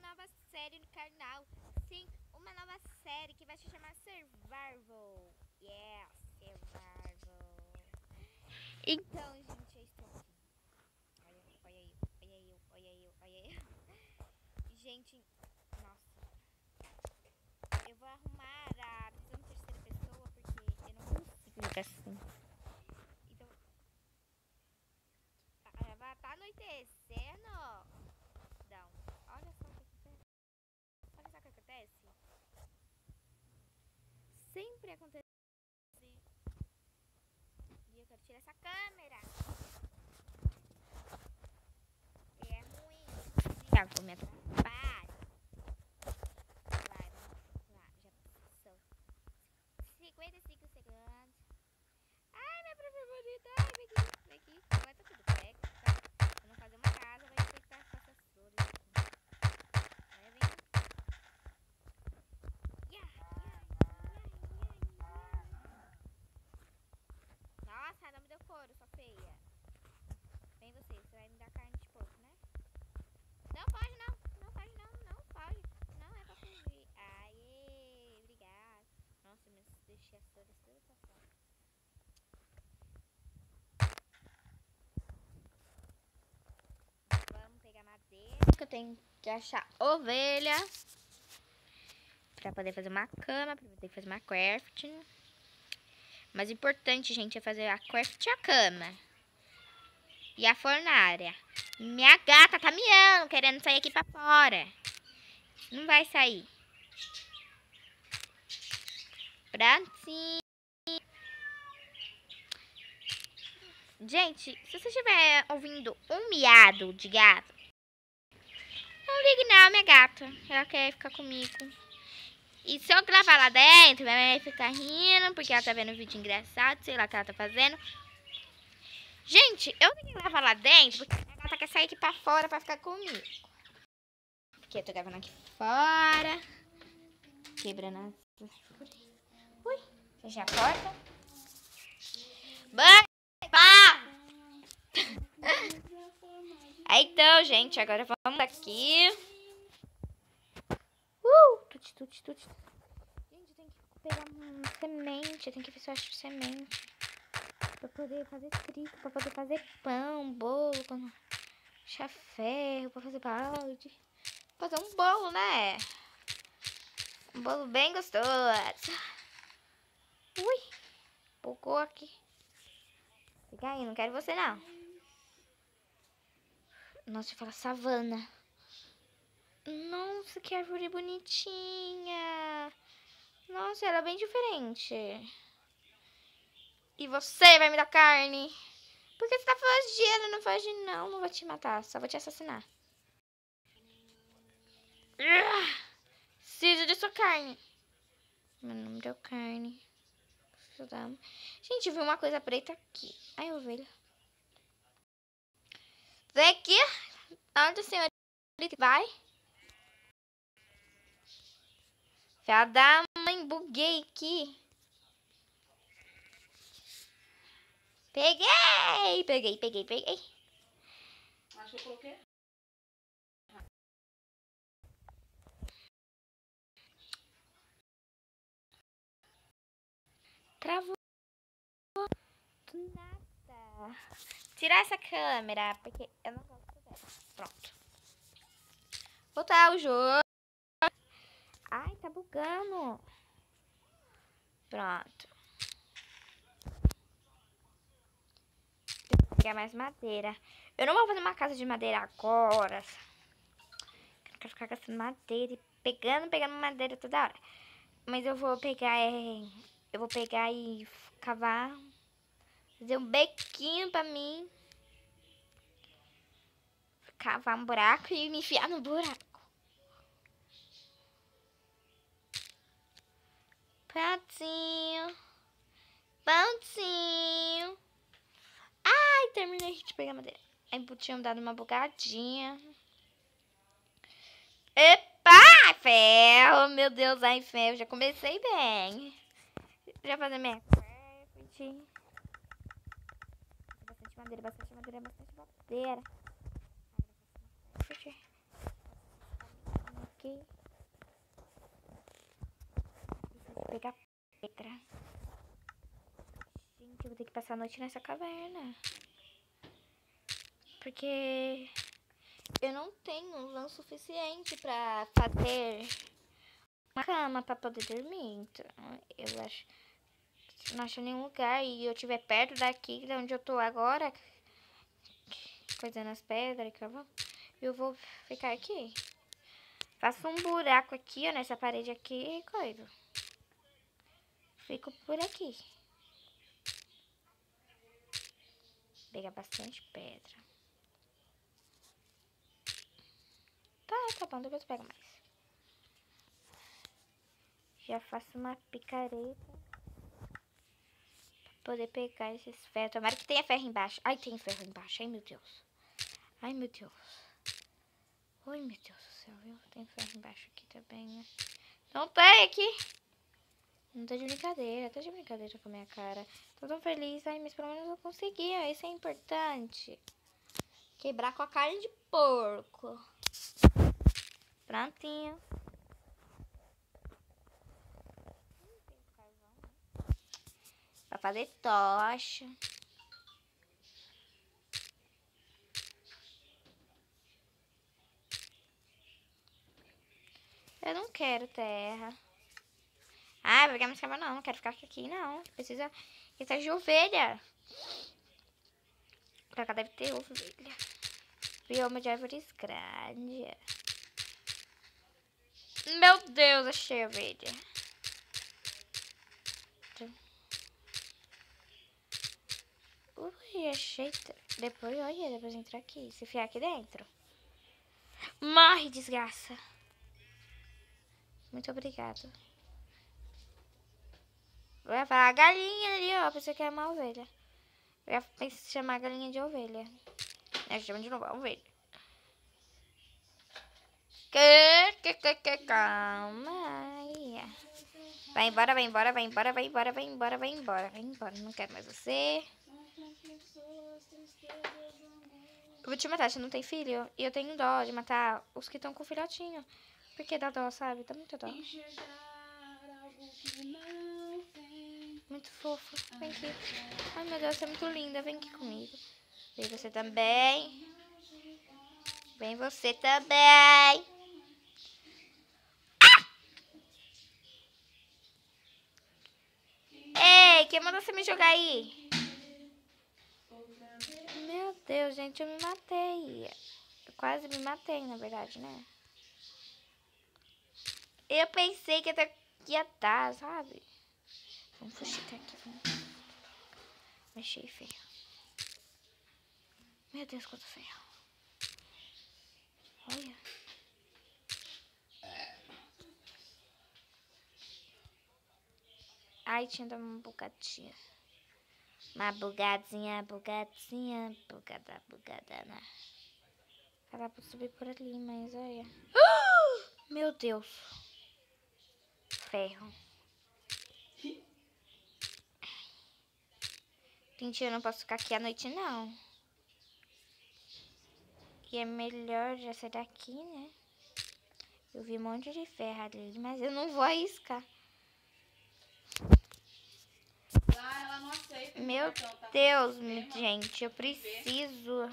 nova série no canal. Sim, uma nova série que vai se chamar Survival. Yeah, Survival. Então, gente, eu estou aqui. Olha aí. Gente, nossa. Eu vou arrumar a visão de terceira pessoa porque eu não consigo jogar assim. Então, tá anoitecendo. Não, olha só o que acontece. Olha só o que acontece. Sempre acontece. E eu quero tirar essa câmera. É ruim. Vou me atrapalhar. Vai, vamos lá. Já passou 55 segundos. Ai, minha própria bonita. Ai, vem aqui. Agora tá tudo certo. Vamos fazer uma casa. Vai enfeitar com essas flores aqui. Aí vem. Nossa, não me deu couro, sua feia. Vem você vai me dar carne de porco, né? Não pode não, não pode. Não é pra fugir. Aê, obrigada. Nossa, mas deixei as flores todas pra fora. Vamos pegar madeira. Que eu tenho que achar ovelha. Pra poder fazer uma cama, pra poder fazer uma crafting. Mas o importante, gente, é fazer a craft e a cama. E a fornalha. Minha gata tá miando, querendo sair aqui pra fora. Não vai sair. Prontinho. Gente, se você estiver ouvindo um miado de gato, não ligue não, minha gata. Ela quer ficar comigo. E se eu gravar lá dentro, minha mãe vai ficar rindo, porque ela tá vendo um vídeo engraçado, sei lá o que ela tá fazendo. Gente, eu tenho que gravar lá dentro, porque minha gata quer sair aqui pra fora pra ficar comigo. Porque eu tô gravando aqui fora. Quebrando as... Ui, fechar a porta. Então, gente, agora vamos aqui. Tuti. Gente, eu tenho que pegar uma semente. Eu tenho que ver se eu acho semente. Pra poder fazer trigo, pra poder fazer pão, bolo, achar ferro, pra fazer balde. Fazer um bolo, né? Um bolo bem gostoso. Ui, bugou aqui. Fica aí, não quero você não. Nossa, fala savana. Nossa, que árvore bonitinha. Nossa, ela é bem diferente. E você vai me dar carne? Por que você tá fugindo? Não foge não, não vou te matar, só vou te assassinar. Preciso de sua carne. Mas não me deu carne. Gente, eu vi uma coisa preta aqui. Ai, ovelha. Vem aqui. Onde o senhor vai? Já dá mãe, buguei aqui. Peguei. Acho que eu coloquei. Travou. Nada. Tirar essa câmera, porque eu não gosto dela. Pronto. Voltar o jogo. Ai, tá bugando. Pronto. Vou pegar mais madeira. Eu não vou fazer uma casa de madeira agora. Quero ficar gastando madeira e pegando madeira toda hora. Mas eu vou pegar e cavar. Fazer um bequinho pra mim. Cavar um buraco e me enfiar no buraco. Prontinho. Ai, terminei de pegar madeira. Aí tinha dado uma bugadinha. Epa, ferro. Meu Deus, ai, ferro. Já comecei bem. Já fazer minha craft. Bastante madeira. aqui. Vou pegar pedra. Gente, eu vou ter que passar a noite nessa caverna. Porque eu não tenho lã suficiente pra fazer uma cama pra poder dormir. Então, eu acho que não acho nenhum lugar e eu estiver perto daqui, de onde eu tô agora, coisando as pedras, eu vou ficar aqui. Faço um buraco aqui, ó, nessa parede aqui e coisa. Fico por aqui. Pega bastante pedra. Tá bom, depois eu pego mais. Já faço uma picareta pra poder pegar esses ferros. Tomara que tenha ferro embaixo. Ai, tem ferro embaixo. Ai, meu Deus. Ai, meu Deus. Ai, meu Deus do céu, viu? Tem ferro embaixo aqui também, né? Não tem aqui. Não tô de brincadeira. Tô de brincadeira com a minha cara. Tô tão feliz. Ai, mas pelo menos eu consegui. Ó, isso é importante. Quebrar com a carne de porco. Prontinho. Pra fazer tocha. Eu não quero terra. Ah, vou pegar minha escrava não. Não quero ficar aqui, não. Precisa de ovelha. Pra cá deve ter ovelha. Bioma de árvores grande. Meu Deus, achei a ovelha. Ui, achei. Depois, olha, depois entrar aqui. Se enfiar aqui dentro. Morre, desgraça. Muito obrigado. Vou falar a galinha ali, ó. Pensei que era uma ovelha. Eu ia chamar a galinha de ovelha. Chama de novo a ovelha. Calma aí. Vai embora, vai embora, vai embora, vai embora, vai embora, vai embora. Vai embora, não quero mais você. Eu vou te matar, você não tem filho? E eu tenho dó de matar os que estão com filhotinho. Porque dá dó, sabe? Dá muito dó. Muito fofo. Vem aqui. Ai, meu Deus, você é muito linda. Vem aqui comigo. Vem você também. Vem você também. Ah! Ei, quem mandou você me jogar aí? Meu Deus, gente, eu me matei. Eu quase me matei, na verdade, né? Eu pensei que ia dar, sabe? Vamos fuxicar aqui. Vamos. Mexei ferro. Meu Deus, quanto ferro. Olha. Ai, tinha dado uma bugadinha. Uma bugadinha, bugadinha. Bugadana. Dá pra subir por ali, mas olha. Meu Deus. Ferro. Gente, eu não posso ficar aqui à noite, não. Que é melhor já ser daqui, né? Eu vi um monte de ferro ali, mas eu não vou arriscar. Ela não aceita. Meu Deus, gente, eu preciso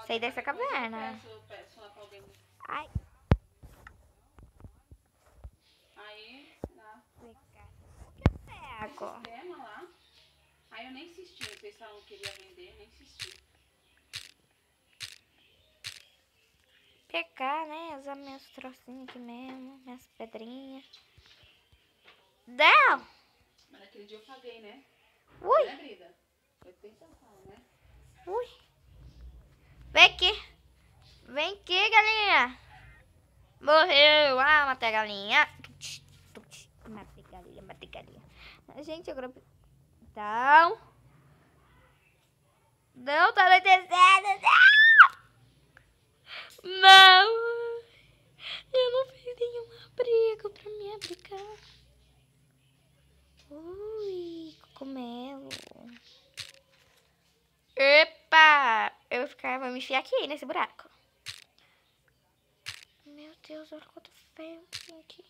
sair dessa caverna. Ai. Aí, dá. O que eu pego? Sistema lá. Aí eu nem insisti. Não sei se ela não queria vender, nem insisti. Pegar, né? Usar meus trocinhos aqui mesmo, minhas pedrinhas. Não! Mas naquele dia eu paguei, né? Ui! Né, Brida? Foi sensação, né? Ui! Vem aqui! Vem aqui, galinha! Morreu! Ah, matei a galinha! Matei galinha, matei galinha. Gente, agora... Então... Não, tá anoitecendo! Não! Não! Eu não fiz nenhum abrigo pra me abrigar. Ui, cogumelo. Epa! Vou me enfiar aqui nesse buraco. Meu Deus, olha quanto feio tem aqui.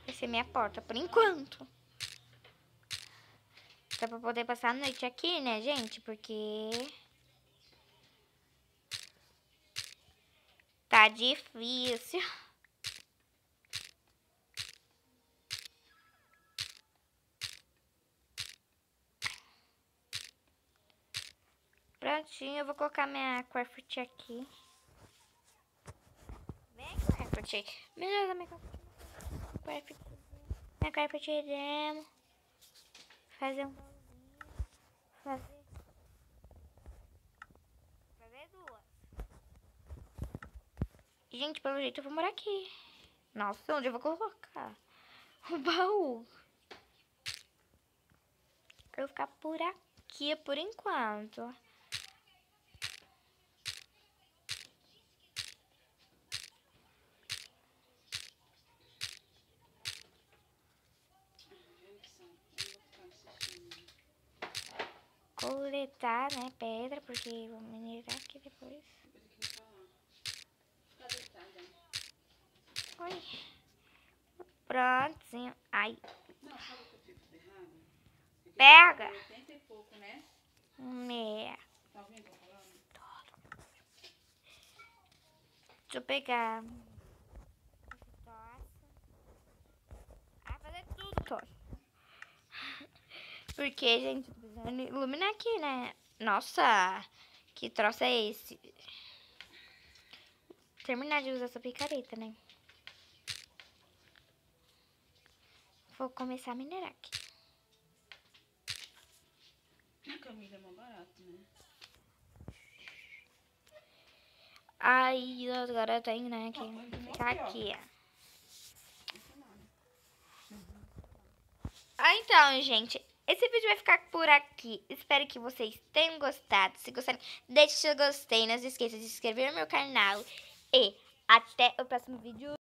Essa é minha porta, por enquanto. Dá pra poder passar a noite aqui, né, gente? Porque tá difícil. Prontinho, eu vou colocar minha Craft aqui. Vem, Craft. Beleza, minha Craft. Minha Craft demo. Fazer um... Fazer duas. Gente, pelo jeito eu vou morar aqui. Nossa, onde eu vou colocar? O baú. Eu vou ficar por aqui por enquanto. Coletar, né, pedra, porque vou minerar aqui depois. Oi. Prontinho. Ai. Não, sabe o que eu fico errado? Pega. 80 e pouco, né? Meia. Tá ouvindo o que eu tô falando? Deixa eu pegar. Ah, fazer tudo, tô. Porque, gente, tô precisando iluminar aqui, né? Nossa, que troço é esse? Terminar de usar essa picareta, né? Vou começar a minerar aqui. A Camila é mais barato, né? Aí, agora eu tenho, né, que ficar aqui, ó. Ah, então, gente, esse vídeo vai ficar por aqui. Espero que vocês tenham gostado. Se gostarem, deixe seu gostei. Não se esqueça de se inscrever no meu canal. E até o próximo vídeo.